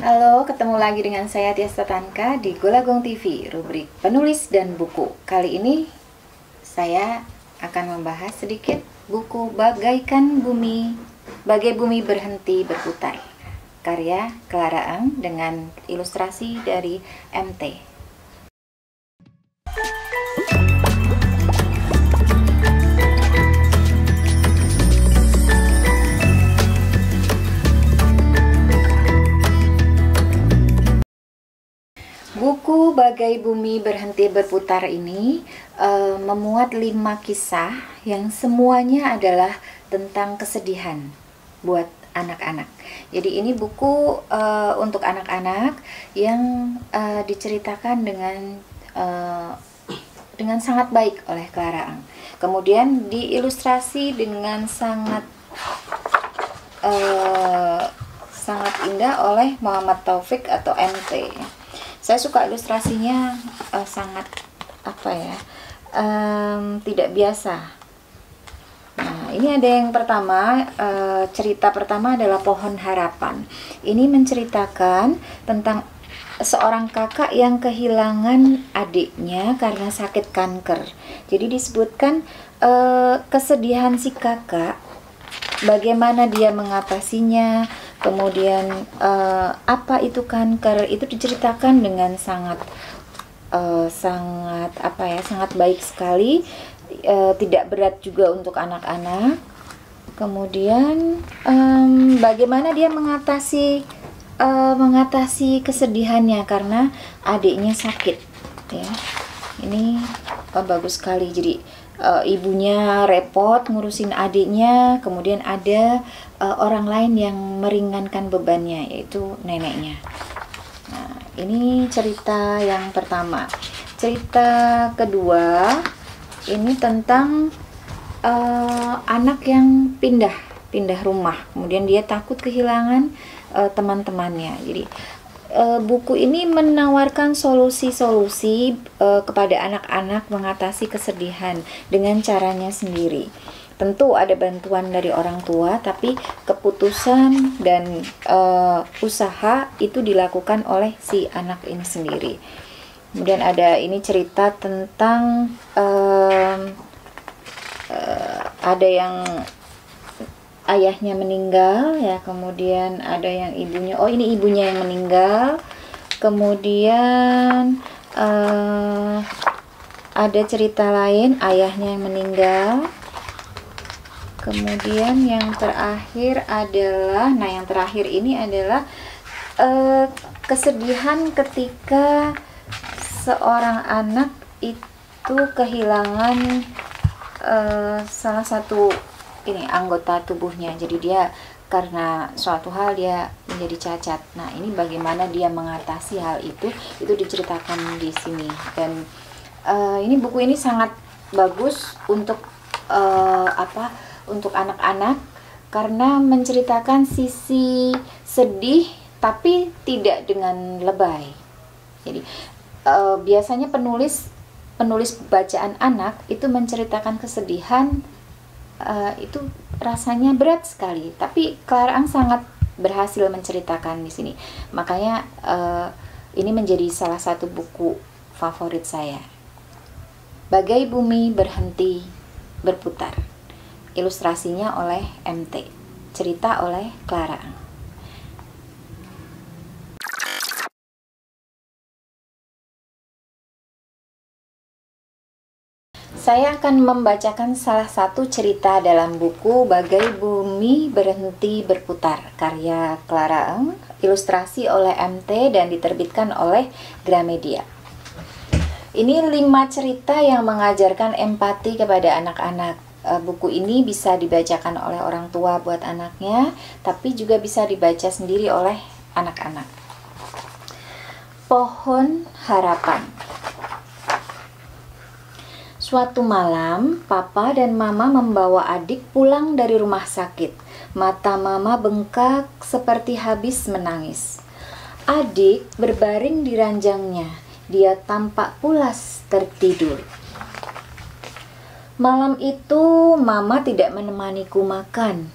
Halo, ketemu lagi dengan saya Tias Tatanka di Golagong TV, rubrik penulis dan buku. Kali ini saya akan membahas sedikit buku Bagaikan Bumi, Bagai Bumi Berhenti Berputar, karya Clara Eng dengan ilustrasi dari MT. Buku Bagai Bumi Berhenti Berputar ini memuat 5 kisah yang semuanya adalah tentang kesedihan buat anak-anak. Jadi ini buku untuk anak-anak yang diceritakan dengan sangat baik oleh Clara Eng. Kemudian diilustrasi dengan sangat indah oleh Muhammad Taufik atau MT. Saya suka ilustrasinya, sangat tidak biasa. Nah, ini ada yang pertama, cerita pertama adalah Pohon Harapan. Ini menceritakan tentang seorang kakak yang kehilangan adiknya karena sakit kanker. Jadi disebutkan kesedihan si kakak, bagaimana dia mengatasinya. Kemudian apa itu kanker, itu diceritakan dengan sangat baik sekali, tidak berat juga untuk anak-anak. Kemudian bagaimana dia mengatasi kesedihannya karena adiknya sakit, ya. Ini bagus sekali. Jadi ibunya repot ngurusin adiknya, kemudian ada orang lain yang meringankan bebannya, yaitu neneknya. Nah, ini cerita yang pertama. Cerita kedua ini tentang anak yang pindah rumah, kemudian dia takut kehilangan teman-temannya. Jadi buku ini menawarkan solusi-solusi kepada anak-anak mengatasi kesedihan dengan caranya sendiri. Tentu ada bantuan dari orang tua, tapi keputusan dan usaha itu dilakukan oleh si anak ini sendiri. Kemudian ada ini cerita tentang ada yang ayahnya meninggal, ya, kemudian ada yang ibunya, ini ibunya yang meninggal. Kemudian ada cerita lain, ayahnya yang meninggal. Kemudian yang terakhir adalah, yang terakhir ini adalah kesedihan ketika seorang anak itu kehilangan salah satu anggota tubuhnya. Jadi dia karena suatu hal dia menjadi cacat. Nah, ini bagaimana dia mengatasi hal itu diceritakan di sini. Dan ini buku ini sangat bagus untuk untuk anak-anak karena menceritakan sisi sedih tapi tidak dengan lebay. Jadi biasanya penulis bacaan anak itu menceritakan kesedihan, itu rasanya berat sekali, tapi Clara Eng sangat berhasil menceritakan di sini. Makanya ini menjadi salah satu buku favorit saya. Bagai Bumi Berhenti Berputar. Ilustrasinya oleh MT. Cerita oleh Clara Eng. Saya akan membacakan salah satu cerita dalam buku Bagai Bumi Berhenti Berputar, karya Clara Eng, ilustrasi oleh MT dan diterbitkan oleh Gramedia. Ini 5 cerita yang mengajarkan empati kepada anak-anak. Buku ini bisa dibacakan oleh orang tua buat anaknya, tapi juga bisa dibaca sendiri oleh anak-anak. Pohon Harapan. Suatu malam, Papa dan Mama membawa adik pulang dari rumah sakit. Mata Mama bengkak seperti habis menangis. Adik berbaring di ranjangnya. Dia tampak pulas tertidur. Malam itu, Mama tidak menemaniku makan.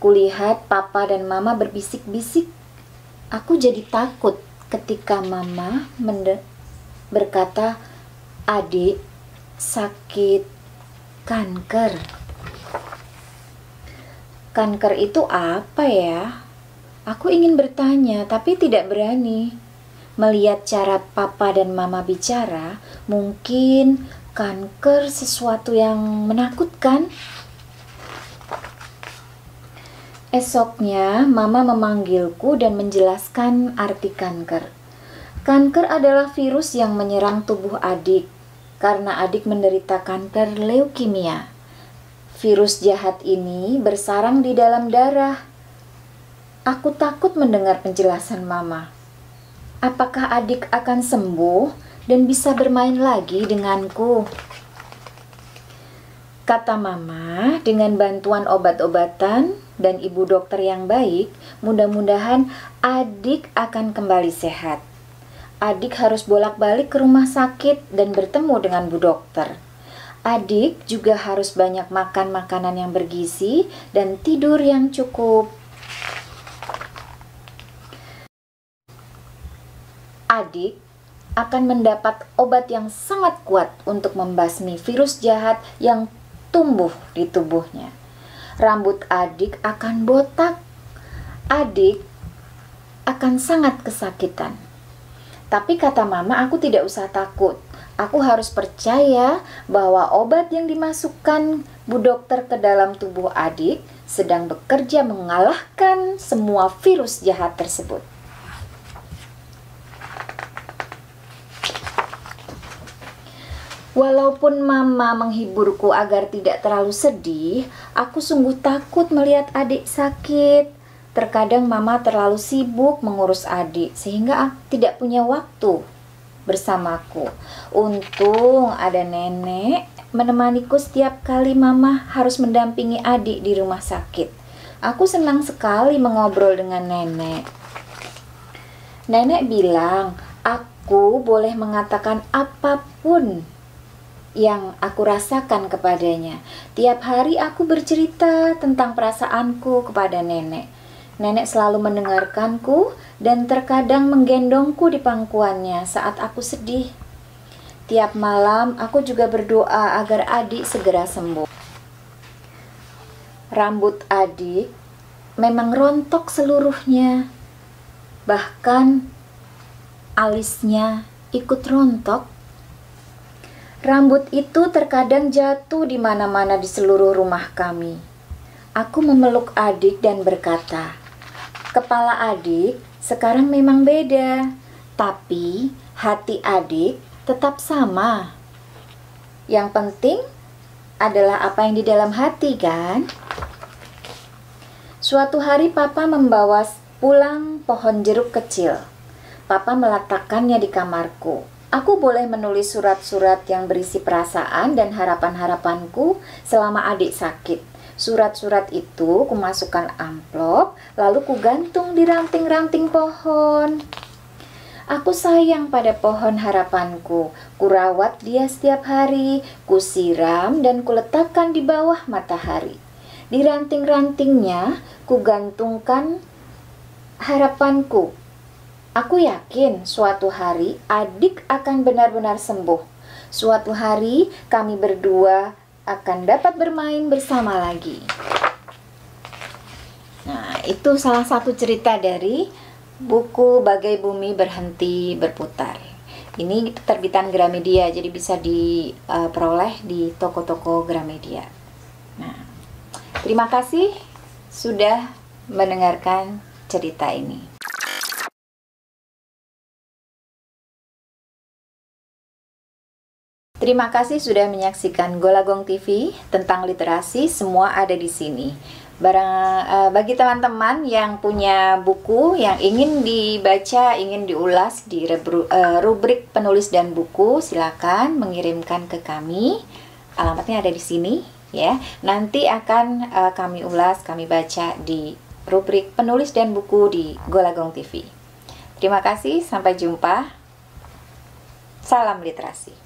Kulihat Papa dan Mama berbisik-bisik. Aku jadi takut ketika mama berkata, adik sakit kanker. Kanker itu apa ya? Aku ingin bertanya, tapi tidak berani. Melihat cara papa dan mama bicara, mungkin kanker sesuatu yang menakutkan. Esoknya, mama memanggilku dan menjelaskan arti kanker. Kanker adalah virus yang menyerang tubuh adik, karena adik menderita kanker leukemia. Virus jahat ini bersarang di dalam darah. Aku takut mendengar penjelasan mama. Apakah adik akan sembuh dan bisa bermain lagi denganku? Kata mama, dengan bantuan obat-obatan dan ibu dokter yang baik, mudah-mudahan adik akan kembali sehat. Adik harus bolak-balik ke rumah sakit dan bertemu dengan bu dokter. Adik juga harus banyak makan makanan yang bergizi dan tidur yang cukup. Adik akan mendapat obat yang sangat kuat untuk membasmi virus jahat yang tumbuh di tubuhnya. Rambut adik akan botak. Adik akan sangat kesakitan. Tapi kata mama, aku tidak usah takut. Aku harus percaya bahwa obat yang dimasukkan bu dokter ke dalam tubuh adik sedang bekerja mengalahkan semua virus jahat tersebut. Walaupun mama menghiburku agar tidak terlalu sedih, aku sungguh takut melihat adik sakit. Terkadang mama terlalu sibuk mengurus adik sehingga tidak punya waktu bersamaku. Untung ada nenek menemaniku setiap kali mama harus mendampingi adik di rumah sakit. Aku senang sekali mengobrol dengan nenek. Nenek bilang, aku boleh mengatakan apapun yang aku rasakan kepadanya. Tiap hari aku bercerita tentang perasaanku kepada nenek. Nenek selalu mendengarkanku dan terkadang menggendongku di pangkuannya saat aku sedih. Tiap malam aku juga berdoa agar adik segera sembuh. Rambut adik memang rontok seluruhnya. Bahkan alisnya ikut rontok. Rambut itu terkadang jatuh di mana-mana di seluruh rumah kami. Aku memeluk adik dan berkata, kepala adik sekarang memang beda, tapi hati adik tetap sama. Yang penting adalah apa yang di dalam hati, kan? Suatu hari papa membawa pulang pohon jeruk kecil. Papa meletakkannya di kamarku. Aku boleh menulis surat-surat yang berisi perasaan dan harapan-harapanku selama adik sakit. Surat-surat itu kumasukkan amplop, lalu kugantung di ranting-ranting pohon. Aku sayang pada pohon harapanku. Kurawat dia setiap hari, kusiram dan kuletakkan di bawah matahari. Di ranting-rantingnya kugantungkan harapanku. Aku yakin suatu hari adik akan benar-benar sembuh. Suatu hari kami berdua akan dapat bermain bersama lagi. Nah, itu salah satu cerita dari buku Bagai Bumi Berhenti Berputar. Ini terbitan Gramedia, jadi bisa diperoleh di toko-toko Gramedia. Nah, terima kasih sudah mendengarkan cerita ini. Terima kasih sudah menyaksikan Golagong TV tentang literasi, semua ada di sini. Bagi teman-teman yang punya buku yang ingin dibaca, ingin diulas di rubrik penulis dan buku, silakan mengirimkan ke kami. Alamatnya ada di sini, ya. Nanti akan kami ulas, kami baca di rubrik penulis dan buku di Golagong TV. Terima kasih, sampai jumpa. Salam literasi.